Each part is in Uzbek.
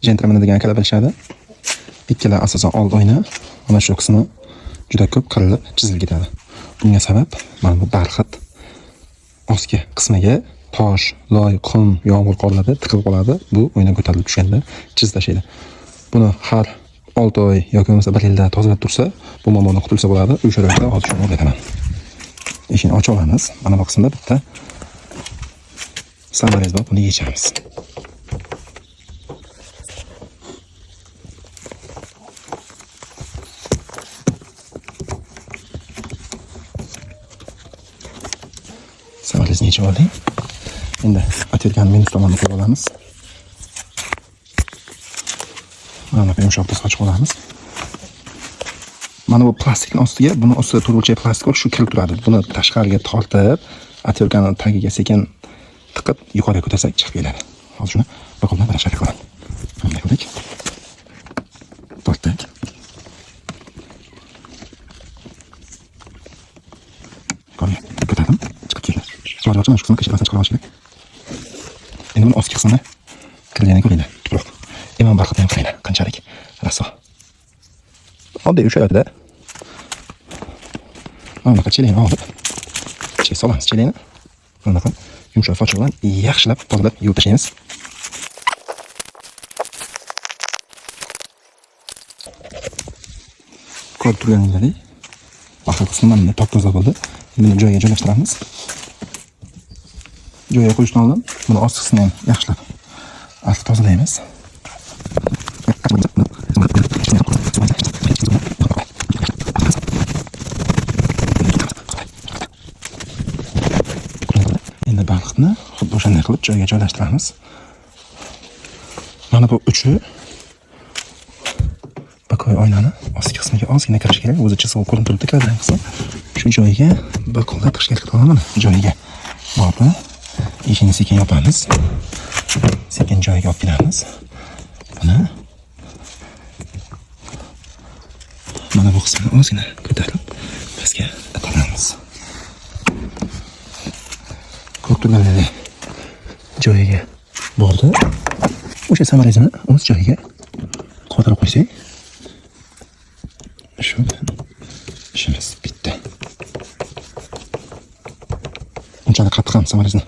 gentleman degan akalar bilishadi. Ikkala asosan old o'yini mana shu qismi juda ko'p qirilib chizilib ketadi. Bunga sabab mana bu barxit ostki qismiga tosh, loy, qum, yomg'ir qorlarda tiqilib qoladi. Bu o'yindan ko'tarilib tushganda chizib tashlaydi. Buni har 6 oy yoki bo'lmasa 1 yilda tozalab tursa, bu muammodan qutulsa bo'ladi. O'sha sharoitda hozir shuni o'rgataman. Eshikni ocha olamiz. Mana bu qismda bitta samarez bor, buni yechamiz. Samarezni yechib oldik. Endi atirgan minus tomonini qo'yib olamiz. Mana bu yumshoq tus ochib olamiz. Mana bu plastikning ostiga, buni ostida turuvchi plastik bor, shu kirib turadi. Buni tashqariga tortib, atirganning tagiga sekin tiqib yuqoriga ko'tarsak chiqib keladi. Hozir shuni bir qo'ldan bir shakl qilamiz. Bunday qildik. Tortdik. Yuqoriga ko'tardim, chiqib keladi. Hozir mana shu qismni qishirasiz chiqarib olish kerak. Endi buni ostki qismini kirganini ko'ringlar. Tuproq. Imon barxatdan qaranglar, qanchalik raso. Oddiy o'sha yerda mana bunaqa chelakni olib, ichiga solamiz chelakni. Bunaqa yumshoq sochiq bilan yaxshilab tozalab yuvib tashlaymiz. Ko'rib turganingizdek, barxat qismi mana top-toza bo'ldi. Buni joyiga joylashtiramiz. Joyiga qo'yishdan oldin buni ost qismini ham yaxshilab artib tozalaymiz. Endi barxatni xuddi o'shanday qilib joyiga joylashtiramiz. Mana bu uchi bakoy oynani ostki qismiga ozgina kirish kerak. O'zi chiziq ko'rinib turibdi kiradigan qism. Shu joyiga bir qo'lda tiqish kerak. Mana joyiga bordi. Eshikni sekin yopamiz. Sekin joyiga olib kelamiz. Buni mana bu qismini ozgina ko'tarib pastga itaramiz. Ko'rib turganingizdek joyiga bordi. O'sha samarezni o'z joyiga qotirib qo'ysak, shu ishimiz bitdi. Unchalik qattiq ham samarezni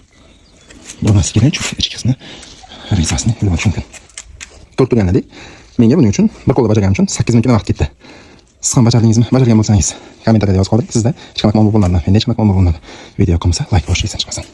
bo'lmasi kerak, chunki ichkasini rezasini yulib olish mumkin. Ko'rib turganingizdek, menga buning uchun bir qo'lda bajarganim uchun 8 minutgina vaqt ketdi. Siz ham bajardingizmi? Bajargan bo'lsangiz kommentariyada yozib qoldiring. Sizda hech qanaqa muammo bo'lmadi. Menda hech qanaqa muammo bo'lmadi. Video yoqmasa like bosishni chiqmasin.